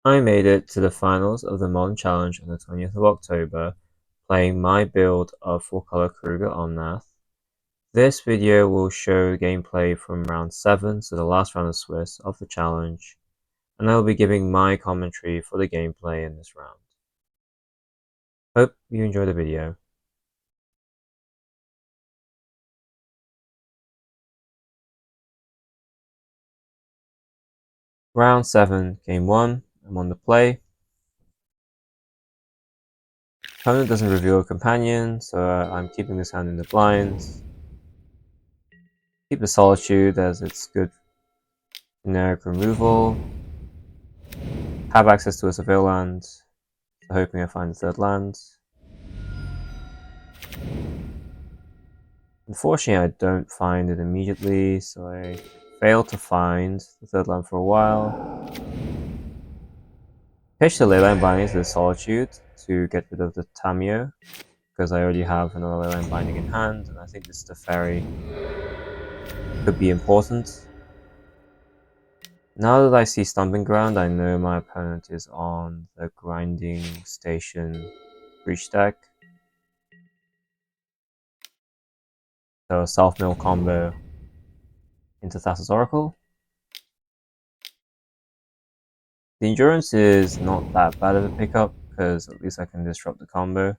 I made it to the finals of the Modern Challenge on the 20th of October, playing my build of 4-color Keruga Omnath. This video will show gameplay from round 7, so the last round of Swiss of the challenge, and I will be giving my commentary for the gameplay in this round. Hope you enjoy the video. Round 7, Game 1, I'm on the play. Opponent doesn't reveal a companion, so I'm keeping this hand in the blinds. Keep the Solitude as it's good generic removal. Have access to a surveil land, so hoping I find the third land. Unfortunately, I don't find it immediately, so I fail to find the third land for a while. Pitch the Leyline Binding to the Solitude to get rid of the Tamio, because I already have another Leyline Binding in hand, and I think this Teferi could be important. Now that I see Stomping Ground, I know my opponent is on the Grinding Station Breach deck. So a self-mill combo into Thassa's Oracle. The Endurance is not that bad of a pickup, because at least I can disrupt the combo.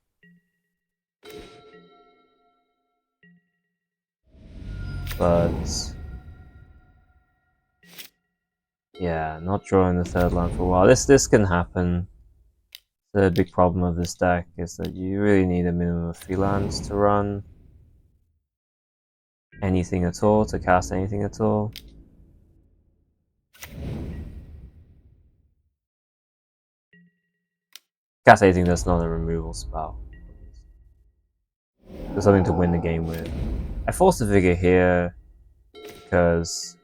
But yeah, not drawing the third land for a while. This can happen. The big problem of this deck is that you really need a minimum of 3 lands to run anything at all, to cast anything at all. Cast anything that's not a removal spell. There's something to win the game with. I forced the Vigor here because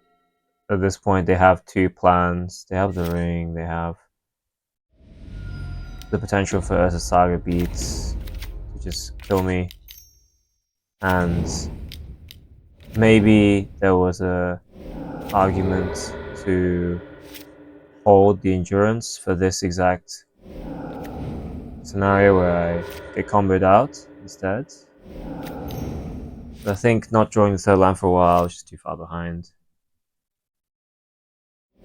at this point they have 2 plans. They have the ring, they have the potential for Ursa Saga Beats to just kill me. And maybe there was a argument to hold the Endurance for this exact scenario where I get comboed out instead. But I think not drawing the third land for a while is just too far behind.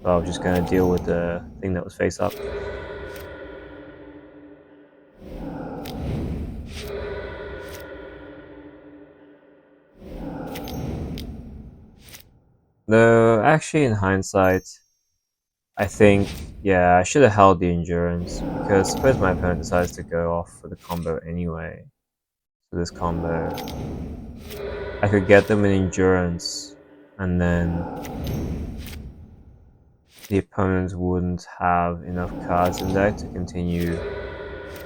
So I was just going to deal with the thing that was face up. No, actually in hindsight, I think, yeah, I should have held the Endurance, because suppose my opponent decides to go off for the combo anyway. So this combo, I could get them an Endurance, and then the opponent wouldn't have enough cards in deck to continue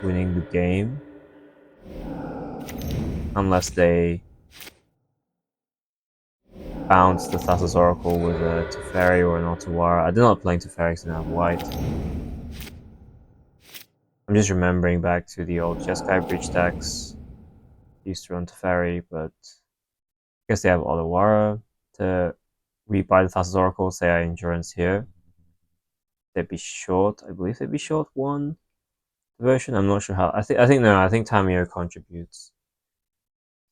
winning the game. Unless they bounce the Thassa's Oracle with a Teferi or an Otawara. I did not play Teferi because I didn't have white. I'm just remembering back to the old Jeskai Breach decks. Used to run Teferi, but I guess they have Otawara to rebuy the Thassa's Oracle, say I Endurance here. They'd be short, I believe they'd be short 1 version. I'm not sure how. I think Tamio contributes.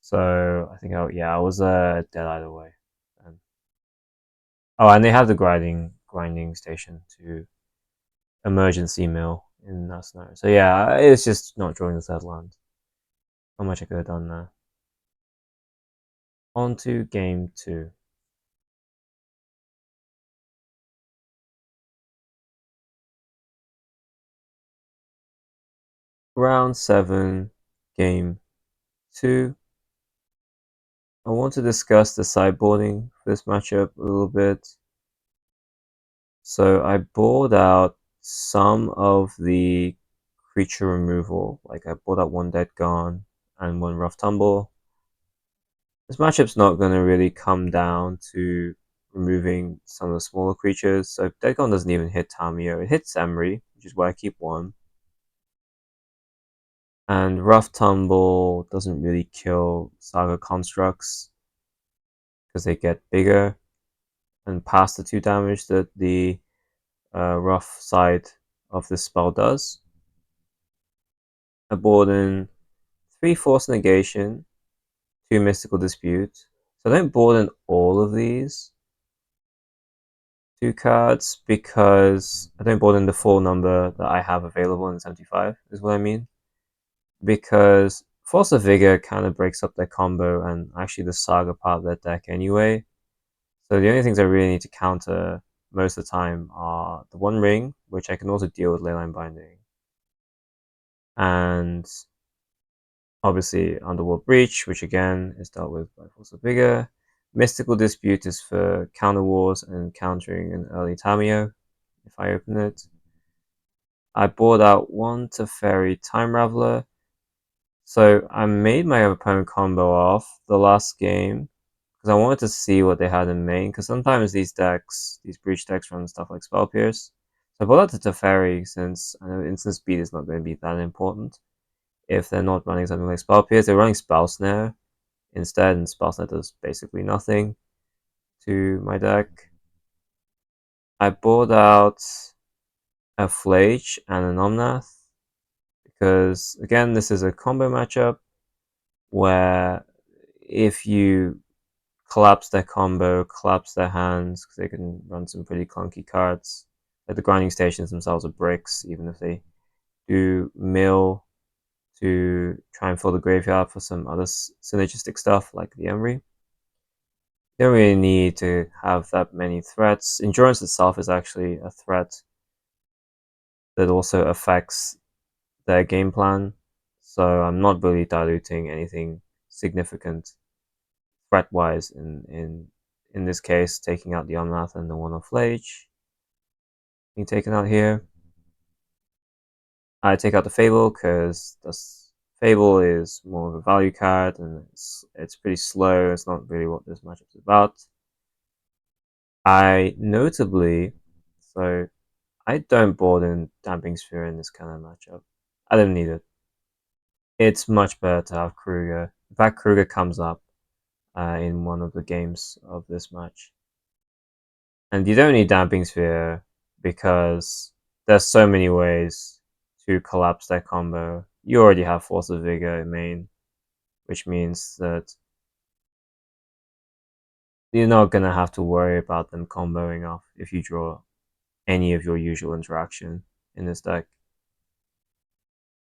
So I think I was dead either way. Oh, and they have the grinding station to emergency mill in that scenario. So yeah, it's just not drawing the third land. How much I could have done there. On to game 2. Round 7, game 2. I want to discuss the sideboarding for this matchup a little bit. So I board out some of the creature removal, like I board out 1 Dead Gone and 1 Rough Tumble. This matchup's not going to really come down to removing some of the smaller creatures. So Dead Gone doesn't even hit Tamio. It hits Emery, which is why I keep 1. And Rough Tumble doesn't really kill Saga constructs because they get bigger and pass the 2 damage that the rough side of this spell does. I brought in 3 Force Negation, 2 Mystical Dispute. So I don't board in all of these 2 cards because I don't board in the full number that I have available in 75, is what I mean. Because Force of Vigor kind of breaks up their combo and actually the Saga part of their deck anyway. So the only things I really need to counter most of the time are the One Ring, which I can also deal with Leyline Binding, and obviously Underworld Breach, which again is dealt with by Force of Vigor. Mystical Dispute is for counter wars and countering an early Tamio if I open it. I bought out 1 Teferi Time Raveler. So I made my opponent combo off the last game because I wanted to see what they had in main. Because sometimes these decks, these breach decks, run stuff like Spell Pierce. So I bought out the Teferi since I know instant speed is not going to be that important. If they're not running something like Spell Pierce, they're running Spell Snare instead, and Spell Snare does basically nothing to my deck. I bought out a Flage and an Omnath because, again, this is a combo matchup where if you collapse their combo, collapse their hands, because they can run some pretty clunky cards. Like the grinding stations themselves are bricks, even if they do mill to try and fill the graveyard for some other synergistic stuff like the Emery. You don't really need to have that many threats. Endurance itself is actually a threat that also affects their game plan, so I'm not really diluting anything significant threat-wise in this case, taking out the Omnath and the one of Flage being taken out here. I take out the Fable because the Fable is more of a value card and it's pretty slow. It's not really what this matchup is about. I notably, so I don't board in Damping Sphere in this kind of matchup. I don't need it. It's much better to have Keruga. In fact, Keruga comes up in one of the games of this match. And you don't need Damping Sphere because there's so many ways to collapse that combo. You already have Force of Vigor in main, which means that you're not going to have to worry about them comboing off if you draw any of your usual interaction in this deck.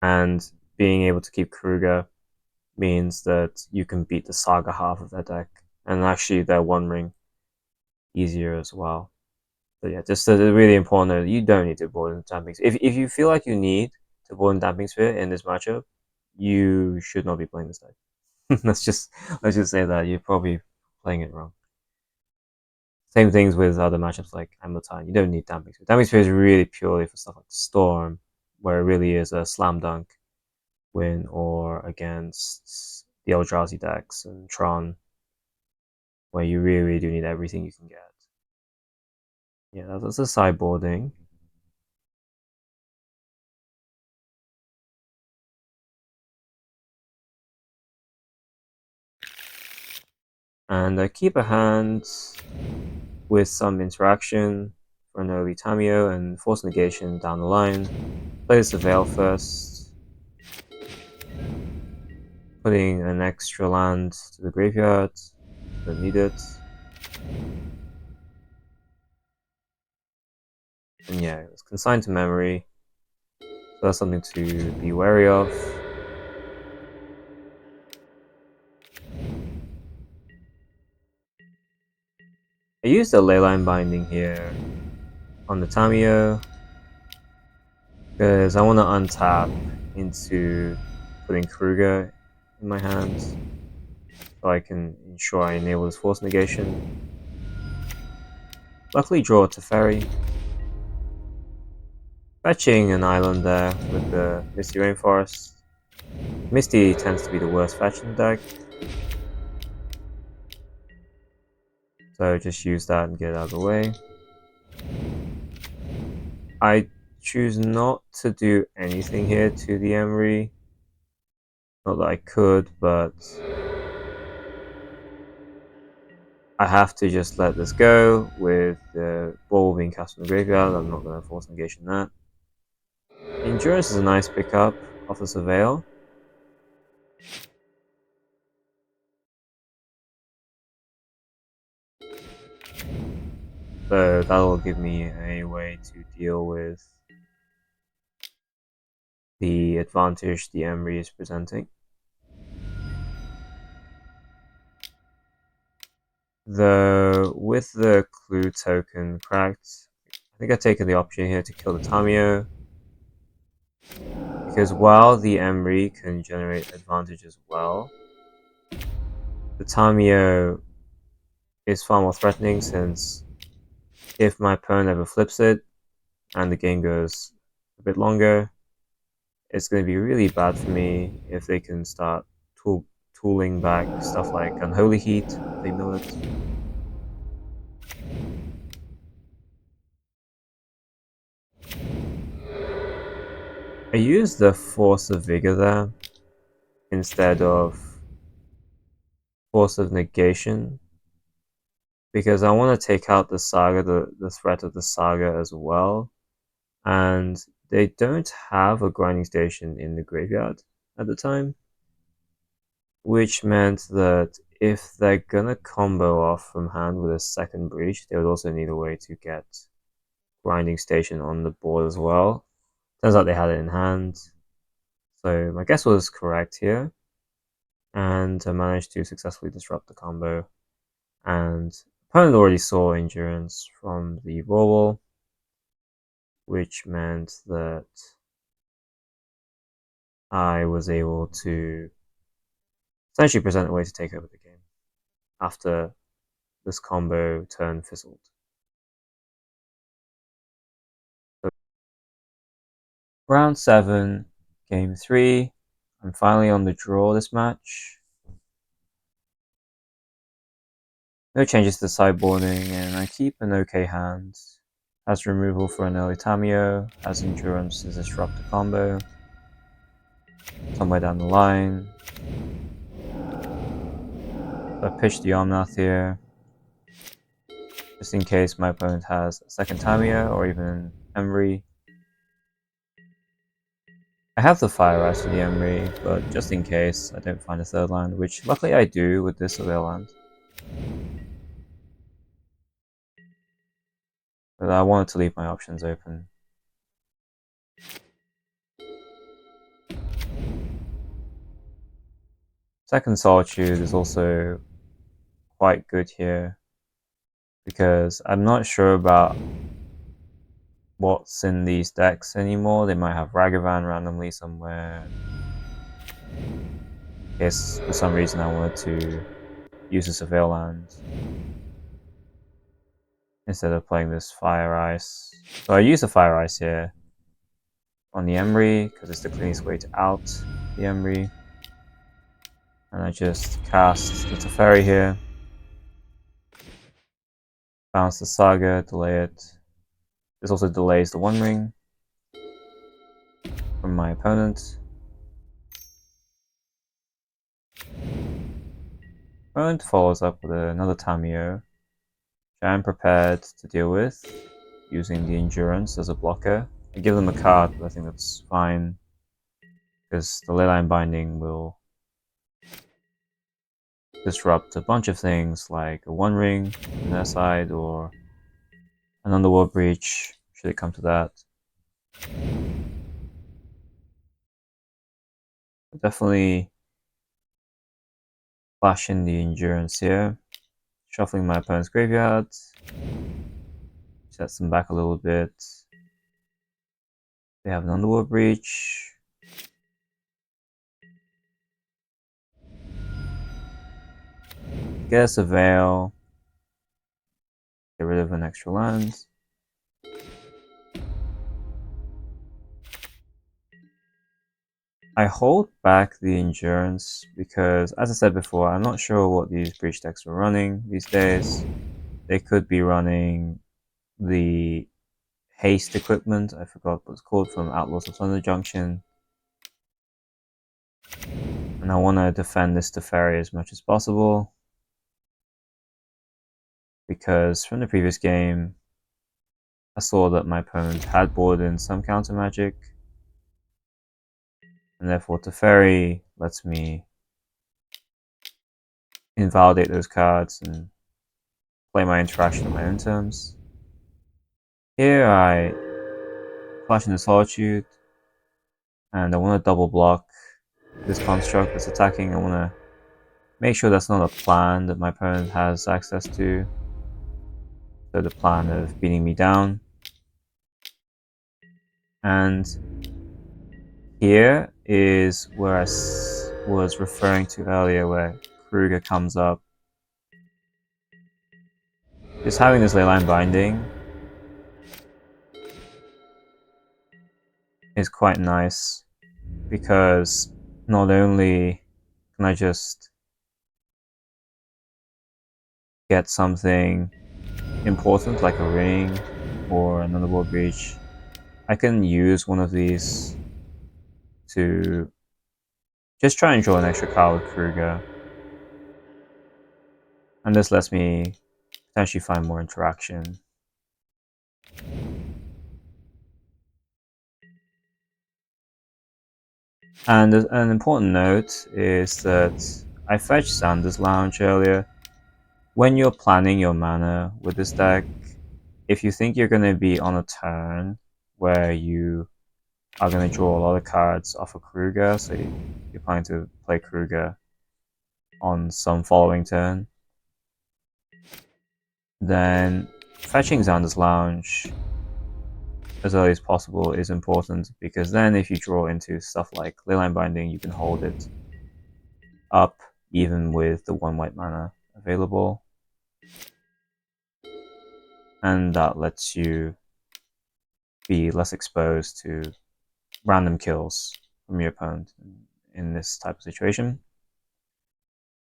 And being able to keep Keruga means that you can beat the Saga half of their deck, and actually their One Ring easier as well. But yeah, just really important that you don't need to board in Damping Sphere. If you feel like you need to board in Damping Sphere in this matchup, you should not be playing this deck. let's just say that you're probably playing it wrong. Same things with other matchups like Time. You don't need Damping Sphere. Damping Sphere is really purely for stuff like Storm, where it really is a slam dunk win, or against the Eldrazi decks and Tron, where you really do need everything you can get. Yeah, that's the sideboarding. And I keep a hand with some interaction for an early Tamio and Force Negation down the line. Play the Veil first, putting an extra land to the graveyard. Don't need it. And yeah, it's consigned to memory, so that's something to be wary of. I used a Leyline Binding here on the Tamio because I want to untap into putting Keruga in my hands so I can ensure I enable this Force Negation. Luckily draw to Teferi. Fetching an island there with the Misty Rainforest. Misty tends to be the worst fetch in the deck, so just use that and get it out of the way. I choose not to do anything here to the Emery. Not that I could, but I have to just let this go with the ball being cast from the graveyard. I'm not going to force negation that. Endurance is a nice pickup off the Surveil. So that'll give me a way to deal with the advantage the Emery is presenting. Though with the clue token cracked, I think I've taken the option here to kill the Tamio, because while the Emery can generate advantage as well, the Tamio is far more threatening, since if my opponent ever flips it and the game goes a bit longer, it's going to be really bad for me if they can start tooling back stuff like Unholy Heat if they mill it. I used the Force of Vigor there instead of Force of Negation, because I want to take out the Saga, the threat of the Saga as well, and they don't have a grinding station in the graveyard at the time, which meant that if they're gonna combo off from hand with a second breach, they would also need a way to get grinding station on the board as well. Turns out they had it in hand, so my guess was correct here, and I managed to successfully disrupt the combo. And opponent already saw endurance from the Warble, which meant that I was able to essentially present a way to take over the game after this combo turn fizzled. So, round 7, game 3. I'm finally on the draw this match. No changes to sideboarding, and I keep an okay hand. Has removal for an early Tamio, has endurance to disrupt the combo. Somewhere down the line. So I pitched the Omnath here, just in case my opponent has a second Tamio or even Emery. I have the Fire Ice for the Emery, but just in case I don't find a third land, which luckily I do with this Surveil land. But I wanted to leave my options open. Second Solitude is also quite good here, because I'm not sure about what's in these decks anymore. They might have Ragavan randomly somewhere. In case for some reason I wanted to use a Surveil land instead of playing this Fire Ice. So I use the Fire Ice here on the Emery, because it's the cleanest way to out the Emery. And I just cast the Teferi here. Bounce the Saga, delay it. This also delays the One Ring from my opponent. Opponent follows up with another Tamio, which I am prepared to deal with, using the Endurance as a blocker. I give them a card, but I think that's fine, because the Leyline Binding will disrupt a bunch of things, like a One Ring on their side, or an Underworld Breach, should it come to that. Definitely flashing the Endurance here, shuffling my opponent's graveyard, sets them back a little bit. They have an Underworld Breach. Get us a Veil. Get rid of an extra land. I hold back the Endurance because, as I said before, I'm not sure what these Breach decks are running these days. They could be running the Haste equipment, I forgot what it's called, from Outlaws of Thunder Junction. And I want to defend this Teferi as much as possible, because from the previous game, I saw that my opponent had boarded in some counter magic, And therefore Teferi lets me invalidate those cards and play my interaction on my own terms. Here I flash into Solitude, and I want to double block this construct that's attacking. I want to make sure that's not a plan that my opponent has access to. So the plan of beating me down. And here is where I was referring to earlier, where Keruga comes up. Just having this leyline binding is quite nice, because not only can I just get something important like a ring or another world breach, I can use one of these to just try and draw an extra card with Keruga. And this lets me potentially find more interaction. And an important note is that I fetched Xander's Lounge earlier. When you're planning your mana with this deck, if you think you're going to be on a turn where you are going to draw a lot of cards off of Keruga, so you're planning to play Keruga on some following turn, then fetching Xander's Lounge as early as possible is important, because then if you draw into stuff like Leyline Binding, you can hold it up even with the 1 white mana available, and that lets you be less exposed to random kills from your opponent in this type of situation.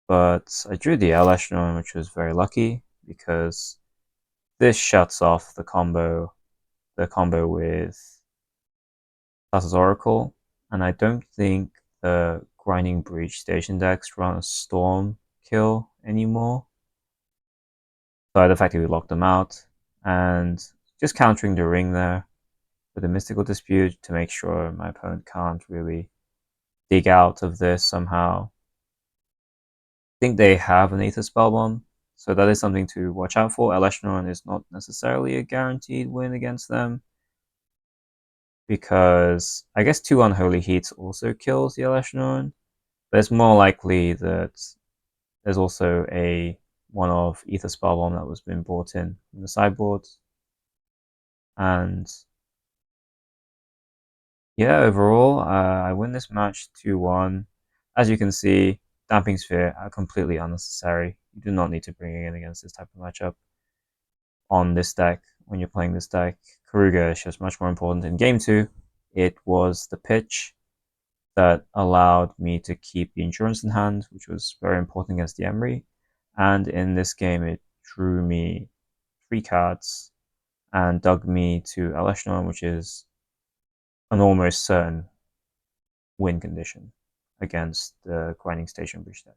But I drew the L Echelon, which was very lucky, because this shuts off the combo with Thassa's Oracle, and I don't think the Grinding Breach station decks run a Storm kill anymore. So I'd effectively locked them out, and just countering the ring there with a Mystical Dispute to make sure my opponent can't really dig out of this somehow. I think they have an Aether Spellbomb, so that is something to watch out for. Eleshnoran is not necessarily a guaranteed win against them, because I guess 2 Unholy Heats also kills the Eleshnoran, but it's more likely that there's also a one-off Aether Spellbomb that was been brought in from the sideboard. And yeah, overall, I win this match 2-1. As you can see, Damping Sphere are completely unnecessary. You do not need to bring it in against this type of matchup on this deck when you're playing this deck. Keruga is just much more important. In Game 2, it was the pitch that allowed me to keep the Endurance in hand, which was very important against the Emery. And in this game, it drew me 3 cards and dug me to Eleshnon, which is an almost certain win condition against the Grinding Station Breach deck.